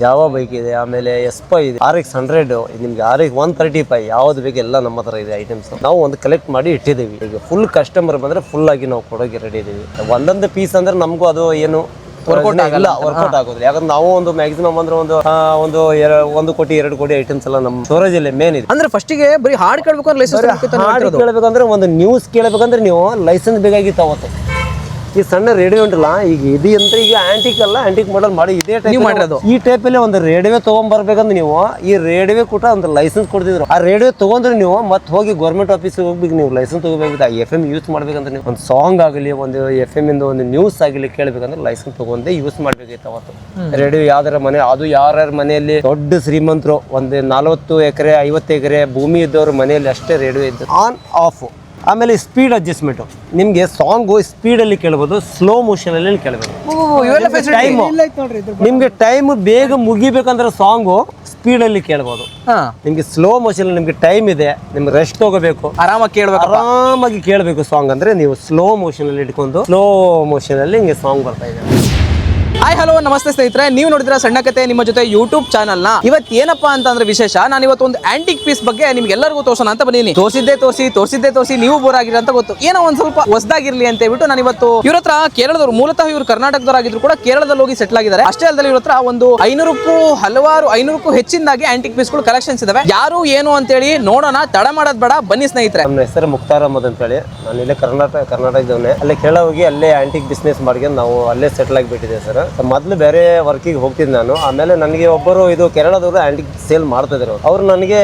Java bike ಇದೆ, ಆಮೇಲೆ ಎಸ್ಪೈ ಇದೆ, RX100 ನಿಮ್ಗೆ RX135 ಯಾವ್ದು ಬೇಕು ಎಲ್ಲ ನಮ್ಮ ಹತ್ರ ಇದೆ ಐಟಮ್ಸ್. ನಾವು ಒಂದು ಕಲೆಕ್ಟ್ ಮಾಡಿ ಇಟ್ಟಿದ್ದೀವಿ. ಈಗ ಫುಲ್ ಕಸ್ಟಮರ್ ಬಂದ್ರೆ ಫುಲ್ ಆಗಿ ನಾವು ಕೊಡೋಕೆ ರೆಡಿ ಇದೀವಿ. ಒಂದೊಂದು ಪೀಸ್ ಅಂದ್ರೆ ನಮಗೂ ಅದು ಏನು ವರ್ಕೌಟ್ ಆಗೋದಿಲ್ಲ. ಯಾಕಂದ್ರೆ ನಾವು ಒಂದು ಮ್ಯಾಕ್ಸಿಮಮ್ ಅಂದ್ರೆ ಒಂದು 1 ಕೋಟಿ 2 ಕೋಟಿ ಐಟಮ್ಸ್ ಎಲ್ಲ ನಮ್ಮ ಸ್ಟೋರೇಜ್ ಅಲ್ಲಿ ಮೇನ್ ಇದೆ. ಅಂದ್ರೆ ಫಸ್ಟಿಗೆ ಬರೀ ಹಾಡು ಕೇಳ್ಬೇಕು, ಲೈಸೆನ್ಸ್ ಕೇಳಬೇಕಂದ್ರೆ ಒಂದು ನ್ಯೂಸ್ ಕೇಳಬೇಕಂದ್ರೆ ನೀವು ಲೈಸೆನ್ಸ್ ಬೇಕಾಗಿತ್ತು ಅವತ್ತು. ಈ ಸಣ್ಣ ರೇಡಿಯೋ ಉಂಟಲ್ಲ, ಈಗ ಇದು ಅಂದ್ರೆ ಈಗ ಆಂಟಿಕ್ ಅಲ್ಲ, ಆಂಟಿಕ್ ಮಾಡೆಲ್ ಮಾಡಿ ಇದೇ ಟೈಪ್ ಮಾಡಿರೋದು. ಈ ಟೈಪ್ ಅಲ್ಲಿ ಒಂದು ರೇಡಿಯೋ ತಗೊಂಡ್ಬರ್ಬೇಕಂದ್ರೆ ನೀವು ಈ ರೇಡಿಯೋ ಕೂಡ ಒಂದು ಲೈಸೆನ್ಸ್ ಕೊಡ್ತಿದ್ರು. ಆ ರೇಡಿಯೋ ತಗೊಂಡ್ರೆ ನೀವು ಮತ್ತೆ ಹೋಗಿ ಗೌರ್ಮೆಂಟ್ ಆಫೀಸ್ಗೆ ಹೋಗ್ಬೇಕು, ನೀವು ಲೈಸೆನ್ಸ್ ತಗೋಬೇಕು. FM ಯೂಸ್ ಮಾಡ್ಬೇಕಂದ್ರೆ ನೀವು ಒಂದು ಸಾಂಗ್ ಆಗಲಿ, ಒಂದು FM ಇಂದ ಒಂದು ನ್ಯೂಸ್ ಆಗಲಿ ಕೇಳಬೇಕಂದ್ರೆ ಲೈಸೆನ್ಸ್ ತಗೊಂಡೇ ಯೂಸ್ ಮಾಡ್ಬೇಕಿತ್ತು ಅವತ್ತು. ರೇಡಿಯೋ ಯಾವ್ದಾರ ಮನೆ, ಅದು ಯಾರ್ಯಾರ ಮನೆಯಲ್ಲಿ ದೊಡ್ಡ ಶ್ರೀಮಂತರು ಒಂದು 40 ಎಕರೆ 50 ಎಕರೆ ಭೂಮಿ ಇದ್ದವ್ರ ಮನೆಯಲ್ಲಿ ಅಷ್ಟೇ ರೇಡಿಯೋ ಇದ್ದು ಆನ್ ಆಫ್. ಆಮೇಲೆ ಸ್ಪೀಡ್ ಅಡ್ಜಸ್ಟ್ಮೆಂಟ್, ನಿಮ್ಗೆ ಸಾಂಗು ಸ್ಪೀಡ್ ಅಲ್ಲಿ ಕೇಳ್ಬೋದು, ಸ್ಲೋ ಮೋಷನ್ ಅಲ್ಲಿ ಕೇಳಬೇಕು. ನಿಮ್ಗೆ ಟೈಮ್ ಬೇಗ ಮುಗಿಬೇಕಂದ್ರೆ ಸಾಂಗು ಸ್ಪೀಡ್ ಅಲ್ಲಿ ಕೇಳ್ಬೋದು. ನಿಮ್ಗೆ ಸ್ಲೋ ಮೋಷನ್ ನಿಮ್ಗೆ ಟೈಮ್ ಇದೆ, ನಿಮ್ಗೆ ರೆಸ್ಟ್ ಹೋಗಬೇಕು, ಆರಾಮಾಗಿ ಕೇಳಬೇಕು ಸಾಂಗ್ ಅಂದ್ರೆ ನೀವು ಸ್ಲೋ ಮೋಷನ್ ಅಲ್ಲಿ ಇಟ್ಕೊಂಡು ಸ್ಲೋ ಮೋಷನ್ ಅಲ್ಲಿ ಹಿಂಗೆ ಸಾಂಗ್ ಬರ್ತಾ ಇದೆ. ಹಾಯ್ ಹಲೋ ನಮಸ್ತೆ ಸ್ನೇಹಿತರೆ, ನೀವು ನೋಡಿದ್ರೆ ಸಣ್ಣ ಕತೆ ನಿಮ್ಮ ಜೊತೆ ಯೂಟ್ಯೂಬ್ ಚಾನಲ್ ನ. ಇವತ್ತು ಏನಪ್ಪಾ ಅಂತಂದ್ರೆ ವಿಶೇಷ, ನಾನು ಇವತ್ತು ಒಂದು ಆಂಟಿಕ್ ಪೀಸ್ ಬಗ್ಗೆ ನಿಮ್ಗೆ ಎಲ್ಲರಿಗೂ ತೋರ್ಸೋಣ ಅಂತ ಬಂದಿನಿ. ತೋರಿಸಿದ್ದೆ ತೋರಿಸಿ ನೀವು ಬೋರ್ ಆಗಿರ ಅಂತ ಗೊತ್ತು, ಏನೋ ಒಂದ್ ಸ್ವಲ್ಪ ಹೊಸದಾಗಿರ್ಲಿ ಅಂತ ಹೇಳ್ಬಿಟ್ಟು ನಾನು ಇವತ್ತು ಇವ್ರ ಹತ್ರ ಕೇರಳದವ್ರು, ಮೂಲತಃ ಇವರು ಕರ್ನಾಟಕದವರಾಗಿದ್ರು ಕೂಡ ಕೇರಳದಲ್ಲಿ ಹೋಗಿ ಸೆಟ್ಲ್ ಆಗಿದ್ದಾರೆ. ಅಷ್ಟೇ ಅಲ್ಲದೆ ಇವ್ರ ಹತ್ರ ಒಂದು 500ಕ್ಕೂ ಹೆಚ್ಚಿನದಾಗಿ ಆಂಟಿಕ್ ಪೀಸ್ ಗಳು ಕಲೆಕ್ಷನ್ಸ್ ಇದಾವೆ. ಯಾರು ಏನು ಅಂತ ಹೇಳಿ ನೋಡೋಣ, ತಡ ಮಾಡೋದ್ ಬೇಡ, ಬನ್ನಿ ಸ್ನೇಹಿತರೆ. ನನ್ನ ಹೆಸರು ಮುಕ್ತಾರ್ ಅಹಮದ್ ಅಂತ ಹೇಳಿ, ನಾನು ಇಲ್ಲೇ ಕರ್ನಾಟಕದವನೇ. ಅಲ್ಲೇ ಕೇರಳ ಹೋಗಿ ಅಲ್ಲೇ ಆಂಟಿಕ್ ಬಿಸ್ನೆಸ್ ಮಾಡ್ಕೊಂಡು ನಾವು ಅಲ್ಲೇ ಸೆಟ್ಲ್ ಆಗಿಬಿಟ್ಟಿದೆ ಸರ್. ಮೊದಲು ಬೇರೆ ವರ್ಕಿಗೆ ಹೋಗ್ತಿದ್ದೆ ನಾನು. ಆಮೇಲೆ ನನಗೆ ಒಬ್ಬರು ಇದು ಕೇರಳದವರು ಆಂಟಿಕ್ ಸೇಲ್ ಮಾಡ್ತಾ ಇದ್ರು. ಅವ್ರು ನನಗೆ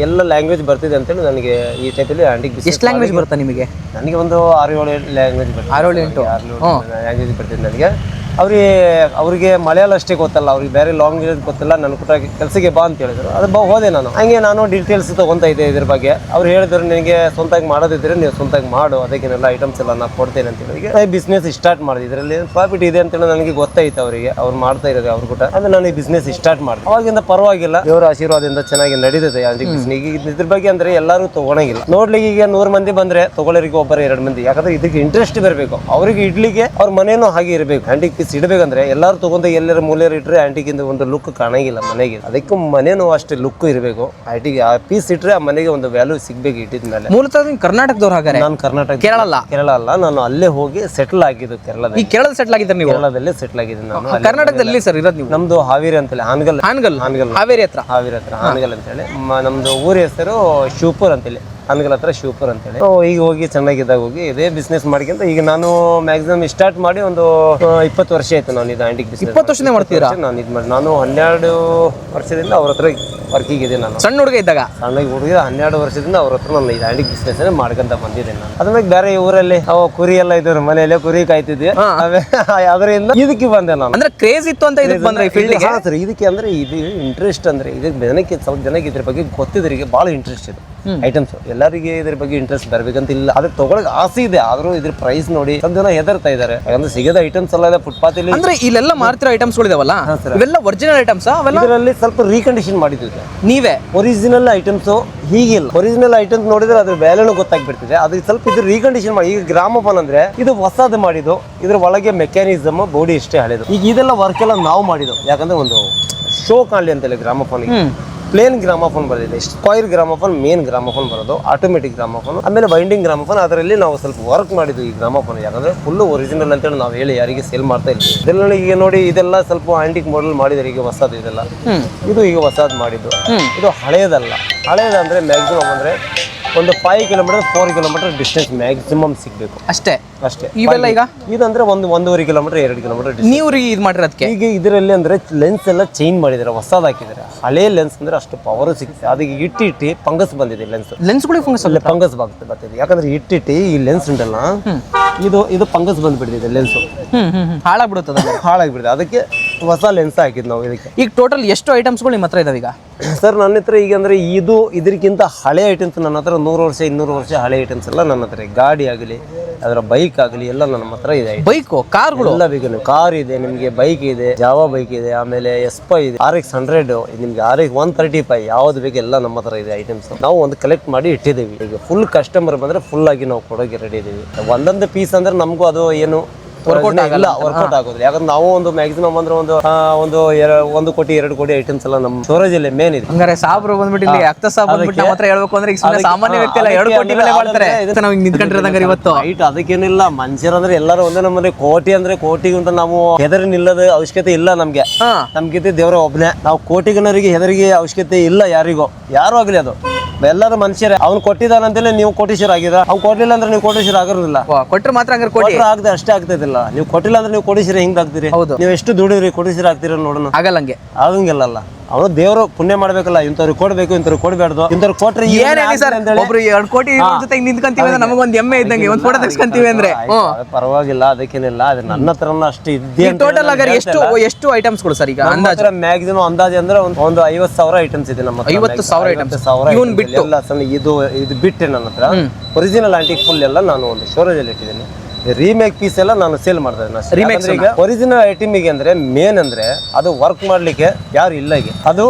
ಎಲ್ಲ ಲ್ಯಾಂಗ್ವೇಜ್ ಬರ್ತಿದೆ ಅಂತೇಳಿ ನನಗೆ ಈ ಟೈಪಲ್ಲಿ ಆಂಟಿಕ್ ಬಿಸ್ನೆಸ್. ಎಷ್ಟು ಲ್ಯಾಂಗ್ವೇಜ್ ಬರ್ತಾ ನಿಮಗೆ? ನನಗೆ ಒಂದು 6-7 ಲ್ಯಾಂಗ್ವೇಜ್ ಬರ್ತಿದೆ. 6-7 ಲ್ಯಾಂಗ್ವೇಜ್ ಬರ್ತಿದೆ ನನಗೆ. ಅವ್ರಿಗೆ ಮಲಯಾಳ ಅಷ್ಟೇ ಗೊತ್ತಲ್ಲ, ಅವ್ರಿಗೆ ಬೇರೆ ಲ್ಯಾಂಗ್ವೇಜ್ ಗೊತ್ತಿಲ್ಲ. ನನ್ನ ಕೂಡ ಕೆಲಸಕ್ಕೆ ಬಾ ಅಂತ ಹೇಳಿದ್ರು, ಅದು ಹೋದೆ ನಾನು. ಹಂಗೆ ನಾನು ಡೀಟೇಲ್ಸ್ ತಗೊಂತ ಇದ್ದೆ ಇದ್ರ ಬಗ್ಗೆ. ಅವ್ರು ಹೇಳಿದ್ರು, ನಿನಗೆ ಸ್ವಂತಾಗಿ ಮಾಡೋದಿದ್ರೆ ನೀವು ಸ್ವಂತಾಗಿ ಮಾಡು, ಅದಕ್ಕೆಲ್ಲ ಐಟಮ್ಸ್ ಎಲ್ಲ ನಾನು ಕೊಡ್ತೇನೆ ಅಂತ ಹೇಳಿ ಬಿಸ್ನೆಸ್ ಸ್ಟಾರ್ಟ್ ಮಾಡಿದೆ. ಇದರಲ್ಲಿ ಪ್ರಾಫಿಟ್ ಇದೆ ಅಂತೇಳಿ ನನಗೆ ಗೊತ್ತಾಯ್ತು. ಅವರಿಗೆ ಅವ್ರು ಮಾಡ್ತಾ ಇರೋದು ಅವ್ರು ಕೂಡ. ಅಂದ್ರೆ ನಾನು ಈ ಬಿಸ್ನೆಸ್ ಸ್ಟಾರ್ಟ್ ಮಾಡಿದೆ. ಅವಾಗಿಂದ ಪರವಾಗಿಲ್ಲ, ದೇವರ ಆಶೀರ್ವಾದದಿಂದ ಚೆನ್ನಾಗಿ ನಡೀತದೆ ಆಂಟಿಕ್ ಬಿಸ್ನೆಸ್. ಈಗ ಇದ್ರ ಬಗ್ಗೆ ಅಂದ್ರೆ ಎಲ್ಲರೂ ತಗೊಳಂಗಿಲ್ಲ. ನೋಡ್ಲಿಕ್ಕೆ ಈಗ 100 ಮಂದಿ ಬಂದ್ರೆ ತಗೊಳ್ಳೋರಿಗೆ ಒಬ್ಬರು 2 ಮಂದಿ. ಯಾಕಂದ್ರೆ ಇದಕ್ಕೆ ಇಂಟ್ರೆಸ್ಟ್ ಬರಬೇಕು ಅವ್ರಿಗೆ. ಇಡ್ಲಿಕ್ಕೆ ಅವ್ರ ಮನೇನೂ ಹಾಗೆ ಇರಬೇಕು. ಆಂಟಿಕ್ ಪೀಸ್ ಇಡಬೇಕಂದ್ರೆ ಎಲ್ಲರೂ ತಗೊಂಡ ಎಲ್ಲರ ಮೂಲೆಯರ್ ಇಟ್ರೆ ಆಂಟಿಕ್ ಇಂದ ಒಂದು ಲುಕ್ ಕಾಣಂಗಿಲ್ಲ ಮನೆಗೆ. ಅದಕ್ಕೆ ಮನೇನು ಅಷ್ಟೇ ಲುಕ್ ಇರಬೇಕು. ಆಂಟಿಕ್ ಆ ಪೀಸ್ ಇಟ್ರೆ ಆ ಮನೆಗೆ ಒಂದು ವ್ಯಾಲ್ಯೂ ಸಿಗ್ಬೇಕು ಇಟ್ಟಿದ್ಮೇಲೆ. ಮೂಲತಃ ಕರ್ನಾಟಕದವ್ರು ಹಾಗಾರೆ? ನಾನು ಕರ್ನಾಟಕ, ಕೇರಳ ಅಲ್ಲ, ನಾನು ಅಲ್ಲೇ ಹೋಗಿ ಸೆಟ್ಲ್ ಆಗಿದ್ದು ಕೇರಳದಲ್ಲಿ. ಈ ಕೇರಳದಲ್ಲಿ ಸೆಟ್ಲ್ ಆಗಿದ್ದಾರೆ ನೀವು? ಕೇರಳದಲ್ಲಿ ಸೆಟ್ಲ್ ಆಗಿದ್ದೀನಿ ನಾನು. ಕರ್ನಾಟಕದಲ್ಲಿ ಸರ್ ಇರೋದು ನೀವು? ನಮ್ದು ಹಾವೇರಿ ಅಂತೇಳಿ, ಹಾನಗಲ್ ಹಾವೇರಿ ಹತ್ರ ಹಾನಗಲ್ ಅಂತೇಳಿ. ನಮ್ದು ಊರ ಹೆಸರು ಶಿವಪುರ್ ಅಂತೇಳಿ, ಹಾನಗಲ್ ಹತ್ರ ಶಿವಪುರ್ ಅಂತೇಳಿ. ಈಗ ಹೋಗಿ ಚೆನ್ನಾಗಿದ್ದಾಗ ಹೋಗಿ ಇದೇ ಬಿಸ್ನೆಸ್ ಮಾಡ್ಕೊಂತ ಈಗ ನಾನು ಮ್ಯಾಕ್ಸಿಮಮ್ ಸ್ಟಾರ್ಟ್ ಮಾಡಿ ಒಂದು 20 ವರ್ಷ ಆಯ್ತು ನಾನು ಇದು ಆಂಟಿಕ್ ಬಿಸ್ನೆಸ್. 20 ವರ್ಷನೇ ಮಾಡ್ತೀರಾ? ನಾನು ಇದು ಮಾಡಿ ನಾನು 12 ವರ್ಷದಿಂದ ಅವ್ರ ಹತ್ರ ವರ್ಕಿಂಗ್ ಇದೆ. ನಾನು ಸಣ್ಣ ಹುಡುಗ ಇದ್ದಾಗ, ಸಣ್ಣ ಹುಡುಗ 12 ವರ್ಷದಿಂದ ಅವ್ರ ಹತ್ರ ನಾನು ಇದು ಆಂಟಿಕ್ ಬಿಸ್ನೆಸ್ ಮಾಡ್ಕೊಂತ ಬಂದಿದ್ದೆ ನಾನು. ಅದ್ಮೇಲೆ ಬೇರೆ ಊರಲ್ಲಿ ಕುರಿ ಎಲ್ಲ ಇದ್ರು, ಮನೆಯಲ್ಲೇ ಕುರಿ ಕಾಯ್ತಿದ್ದೆ. ಅದರಿಂದ ಇದಕ್ಕೆ ಬಂದೆ ನಾನು. ಅಂದ್ರೆ ಕ್ರೇಜ್ ಇತ್ತು ಅಂತ ಇದಕ್ಕೆ ಬಂದ್ರೆ ಸರ್. ಇದಕ್ಕೆ ಅಂದ್ರೆ ಇದು ಇಂಟ್ರೆಸ್ಟ್ ಅಂದ್ರೆ ಇದಕ್ಕೆ ಜನಕ್ಕೆ ಸ್ವಲ್ಪ ಜನಕ್ಕೆ ಇದ್ರ ಬಗ್ಗೆ ಗೊತ್ತಿದ್ರಿಗೆ ಬಹಳ ಇಂಟ್ರೆಸ್ಟ್ ಇದೆ. ಐಟಮ್ಸ್ ಎಲ್ಲರಿಗೆ ಇದ್ರ ಬಗ್ಗೆ ಇಂಟ್ರೆಸ್ಟ್ ಬರ್ಬೇಕಂತ ಇಲ್ಲ, ಅದಕ್ಕೆ ತಗೊಳಕ್ ಆಸೆ ಇದೆ. ಆದ್ರೂ ಇದ್ರ ಪ್ರೈಸ್ ನೋಡಿ ಸ್ವಲ್ಪ ಜನ ಹೆದರ್ತಾ ಇದಾರೆ. ಯಾಕಂದ್ರೆ ಸಿಗದ ಐಟಮ್ಸ್ ಎಲ್ಲ ಫುಟ್ಪಾತ್ ಇಲ್ಲಿ. ಅಂದ್ರೆ ಇಲ್ಲೆಲ್ಲ ಮಾರ್ತಿರೋ ಐಟಮ್ಸ್ ಗಳಿದಾವಲ್ಲ, ಇವೆಲ್ಲ ಒರಿಜಿನಲ್ ಐಟಮ್ಸ್. ಇದರಲ್ಲಿ ಸ್ವಲ್ಪ ರೀಕಂಡೀಷನ್ ಮಾಡಿದ್ವಿ ನೀವೇ. ಒರಿಜಿನಲ್ ಐಟಮ್ಸ್ ಹೀಗಿಲ್ಲ. ಒರಿಜಿನಲ್ ಐಟಮ್ಸ್ ನೋಡಿದ್ರೆ ಅದ್ರ ವ್ಯಾಲ್ಯೂನು ಗೊತ್ತಾಗ್ಬಿಡ್ತಿದೆ. ಅದಕ್ಕೆ ಸ್ವಲ್ಪ ಇದು ರೀಕಂಡೀಷನ್ ಮಾಡಿ. ಈಗ ಗ್ರಾಮೋಫೋನ್ ಅಂದ್ರೆ ಇದು ಹೊಸದು ಮಾಡಿದ್ದು, ಇದ್ರ ಒಳಗೆ ಮೆಕ್ಯಾನಿಸಮ್ ಬಾಡಿ ಇಷ್ಟೇ ಹಳೆದು. ಈಗ ಇದೆಲ್ಲ ವರ್ಕ್ ಎಲ್ಲ ನಾವು ಮಾಡಿದ್ದು. ಯಾಕಂದ್ರೆ ಒಂದು ಶೋ ಕಾಣಲಿ ಅಂತೇಳಿ ಗ್ರಾಮೋಫೋನ್. ಪ್ಲೇನ್ ಗ್ರಾಮೋಫೋನ್ ಬರೋದಿಲ್ಲ, ಸ್ಕ್ವೈರ್ ಗ್ರಾಮೋಫೋನ್, ಮೇನ್ ಗ್ರಾಮೋಫೋನ್ ಬರೋದು, ಆಟೋಮೆಟಿಕ್ ಗ್ರಾಮೋಫೋನ್, ಆಮೇಲೆ ವೈಂಡಿಂಗ್ ಗ್ರಾಮೋಫೋನ್. ಅದರಲ್ಲಿ ನಾವು ಸ್ವಲ್ಪ ವರ್ಕ್ ಮಾಡಿದ್ವಿ ಈ ಗ್ರಾಮೋಫೋನ್. ಯಾಕಂದ್ರೆ ಫುಲ್ ಒರಿಜಿನಲ್ ಅಂತೇಳಿ ನಾವು ಹೇಳಿ ಯಾರಿಗೆ ಸೇಲ್ ಮಾಡ್ತಾ ಇಲ್ಲ. ಇದೆಲ್ಲ ಈಗ ನೋಡಿ, ಇದೆಲ್ಲ ಸ್ವಲ್ಪ ಆಂಟಿಕ್ ಮಾಡೆಲ್ ಮಾಡಿದ್ರೆ ಈಗ ಹೊಸದು. ಇದೆಲ್ಲ ಇದು ಈಗ ಹೊಸದು ಮಾಡಿದ್ದು. ಇದು ಹಳೇದಲ್ಲ. ಹಳೇದಂದ್ರೆ ಮ್ಯಾಕ್ಸಿಮಮ್ ಅಂದ್ರೆ ಒಂದು 5 ಕಿಲೋಮೀಟರ್ 4 ಕಿಲೋಮೀಟರ್ ಡಿಸ್ಟೆನ್ಸ್ ಮ್ಯಾಕ್ಸಿಮಮ್ ಸಿಗ್ಬೇಕು ಅಷ್ಟೇ. ಇವೆಲ್ಲ ಈಗ ಇದಂದ್ರೆ 1.5 ಕಿಲೋಮೀಟರ್ 2 ಕಿಲೋಮೀಟರ್ ನೀವು ಇದು ಮಾಡಿರೋದಕ್ಕೆ. ಈಗ ಇದರಲ್ಲಿ ಅಂದ್ರೆ ಲೆನ್ಸ್ ಎಲ್ಲ ಚೇಂಜ್ ಮಾಡಿದಾರೆ, ಹೊಸದ್ ಹಾಕಿದ್ದಾರೆ. ಹಳೆ ಲೆನ್ಸ್ ಅಂದ್ರೆ ಅಷ್ಟು ಪವರ್ ಸಿಗುತ್ತೆ. ಅದಕ್ಕೆ ಇಟ್ಟಿ ಫಂಗಸ್ ಬಂದಿದೆ. ಲೆನ್ಸ್ಗಳಿಗೆ ಫಂಗಸ್ ಬರ್ತಿದೆ. ಯಾಕಂದ್ರೆ ಇಟ್ಟಿ ಈ ಲೆನ್ಸ್ ಉಂಟಲ್ಲ, ಇದು ಫಂಗಸ್ ಬಂದ್ಬಿಟ್ಟಿದೆ. ಲೆನ್ಸ್ ಹಾಳಾಗ್ಬಿಡುತ್ತೆ. ಅದಕ್ಕೆ ಹೊಸ ಲೆನ್ಸ್ ಹಾಕಿದ್ ನಾವು ಇದಕ್ಕೆ. ಈಗ ಟೋಟಲ್ ಎಷ್ಟು ಐಟಮ್ಸ್ಗಳು ನಿಮ್ಮ ಹತ್ರ ಇದಾವೆ ಈಗ? ಸರ್ ನನ್ನ ಹತ್ರ ಈಗ ಅಂದ್ರೆ ಇದಕ್ಕಿಂತ ಹಳೆ ಐಟಮ್ಸ್ ನನ್ನ ಹತ್ರ 100 ವರ್ಷ 200 ವರ್ಷ ಹಳೆ ಐಟಮ್ಸ್ ಎಲ್ಲ ನನ್ನ ಹತ್ರ. ಗಾಡಿ ಆಗಲಿ, ಅದರ ಬೈಕ್ ಆಗಲಿ ಎಲ್ಲ ನಮ್ಮ ಹತ್ರ ಇದೆ. ಬೈಕ್, ಕಾರ್ಗಳು ಎಲ್ಲ ಬೇಕು. ಕಾರ್ ಇದೆ ನಿಮ್ಗೆ, ಬೈಕ್ ಇದೆ, ಜಾವಾ ಬೈಕ್ ಇದೆ, ಆಮೇಲೆ ಎಸ್ಪೈ ಇದೆ, RX100 ನಿಮ್ಗೆ, RX135 ಯಾವ್ದು ಬೇಕು ಎಲ್ಲ ನಮ್ಮ ಹತ್ರ ಇದೆ ಐಟಮ್ಸ್. ನಾವು ಒಂದು ಕಲೆಕ್ಟ್ ಮಾಡಿ ಇಟ್ಟಿದ್ದೀವಿ. ಈಗ ಫುಲ್ ಕಸ್ಟಮರ್ ಬಂದ್ರೆ ಫುಲ್ ಆಗಿ ನಾವು ಕೊಡೋಕೆ ರೆಡಿ ಇದೀವಿ. ಒಂದೊಂದು ಪೀಸ್ ಅಂದ್ರೆ ನಮಗೂ ಅದು ಏನು ಇಲ್ಲ ವರ್ಕೌಟ್ ಆಗೋದಿಲ್ಲ. ಯಾಕಂದ್ರೆ ನಾವು ಒಂದು ಮ್ಯಾಕ್ಸಿಮಮ್ ಅಂದ್ರೆ ಒಂದು ಕೋಟಿ 2 ಕೋಟಿ ಐಟಮ್ಸ್ ಎಲ್ಲ ನಮ್ಮ ಸ್ಟೋರೇಜ್ ಅಲ್ಲಿ ಮೇನ್ ಇದೆ. ಹಂಗಾರೆ ಸಾಬ್ರು ಬಂದ್ಬಿಟ್ಟು ಇಲ್ಲಿ ಅಕ್ತ ಸಾಬ್ ಬಂದ್ಬಿಟ್ಟು ನಮ್ಮ ಹತ್ರ ಹೇಳ್ಬೇಕು ಅಂದ್ರೆ ಈಗ ಸುಮ್ಮನೆ ಸಾಮಾನ್ಯ ವ್ಯಕ್ತಿ ಎಲ್ಲ 2 ಕೋಟಿ ಬೆಲೆ ಮಾಡ್ತಾರೆ. ನಾವು ಹಿಂಗ್ ನಿಂತ್ಕೊಂಡಿರೋದಂಗಾರೆ ಇವತ್ತು ರೈಟ್. ಅದಕ್ಕೇನಿಲ್ಲ, ಮನುಷ್ಯರಂದ್ರೆ ಎಲ್ಲರೂ ಒಂದೇ ನಮ್ಮನೆ. ಕೋಟಿ ಅಂದ್ರೆ ಕೋಟಿಗಿಂತ ನಾವು ಹೆದರಿ ನಿಲ್ಲದ ಅವಶ್ಯಕತೆ ಇಲ್ಲ ನಮ್ಗೆ. ನಮ್ಗಿಂತ ದೇವ್ರ ಒಬ್ನೇ. ನಾವು ಕೋಟಿಗನರಿಗೆ ಹೆದರಿಗೆ ಅವಶ್ಯಕತೆ ಇಲ್ಲ ಯಾರಿಗೂ, ಯಾರು ಆಗ್ಲಿ. ಅದು ಎಲ್ಲರೂ ಮನುಷ್ಯರೇ. ಅವ್ನು ಕೊಟ್ಟಿದ್ದಾನಂತೇಳಿ ನೀವು ಕೋಟೀಶ್ವರ ಆಗಿದ, ಅವ್ನು ಕೊಡ್ಲಿಲ್ಲ ಅಂದ್ರೆ ನೀವು ಕೋಟೀಶ್ವರ ಆಗಿರೋದಿಲ್ಲ. ಕೊಟ್ರೆ ಮಾತ್ರ ಹಂಗಾರೆ ಕೋಟಿ ಆಗದೆ ಅಷ್ಟೇ ಆಗ್ತೈತಿಲ್ಲ. ನೀವು ಕೊಟ್ಟಿಲ್ಲ ಅಂದ್ರೆ ನೀವು ಕೋಟೀಶ್ವರ ಹೆಂಗ್ ಆಗ್ತೀರಿ? ನೀವು ಎಷ್ಟು ದುಡಿದ್ರಿ ಕೋಟೀಶ್ವರ ಆಗ್ತೀರ ನೋಡೋಣ. ಆಗಲ್ಲ ಹಂಗೆ, ಆಗಂಗಿಲ್ಲ. ಅವನು ದೇವರು ಪುಣ್ಯ ಮಾಡ್ಬೇಕಲ್ಲ, ಇಂಥವ್ರಿಗೆ ಕೊಡ್ಬೇಕು, ಇಂಥವ್ರಿಗೆ ಕೊಡ್ಬಾರ್ದು. ಇಂಥವ್ರು ಕೊಟ್ರೆ ಒಬ್ರು 2 ಕೋಟಿ ಜೊತೆ ನಿಂತ್ಕೊಂತೀವಿ ಅಂದ್ರೆ ನಮಗೊಂದು ಎಮ್ಮೆ ಇದ್ದಂಗೆ, ಒಂದು ಫೋಟೋ ತೆಗ್ಸ್ಕೊಂತೀವಿ ಅಂದ್ರೆ ಪರವಾಗಿಲ್ಲ, ಅದಕ್ಕೇನಿಲ್ಲ. ಅದು ನನ್ನ ಹತ್ರ ಅಷ್ಟು ಇದ್ದೇ. ಟೋಟಲ್ ಆಗಿ ಎಷ್ಟು ಐಟಮ್ಸ್ಗಳು ಸರ್ ಈಗ ಅಂದಾಜು? ಮ್ಯಾಕ್ಸಿಮಮ್ ಅಂದಾಜು ಅಂದ್ರೆ ಒಂದು 50,000 ಐಟಮ್ಸ್ ಇದೆ ನಮ್ಮ ಹತ್ರ. 50,000 ಐಟಮ್ಸ್ ಎಲ್ಲ ಇದು ಬಿಟ್ಟೆ ನನ್ನ ಹತ್ರ ಒರಿಜಿನಲ್ ಆಂಟಿಕ್ ಫುಲ್ ಎಲ್ಲ ನಾನು ಒಂದು ಸ್ಟೋರೇಜ್ ಅಲ್ಲಿ ಇಟ್ಟಿದ್ದೀನಿ. ರೀಮೇಕ್ ಪೀಸ್ ಎಲ್ಲ ನಾನು ಸೇಲ್ ಮಾಡ್ತಾ ಇದ್ದೀನಿ. ಈಗ ಒರಿಜಿನಲ್ ಐಟಮಿಗೆ ಅಂದ್ರೆ ಮೇನ್ ಅಂದ್ರೆ ಅದು ವರ್ಕ್ ಮಾಡ್ಲಿಕ್ಕೆ ಯಾರು ಇಲ್ಲ. ಈಗ ಅದು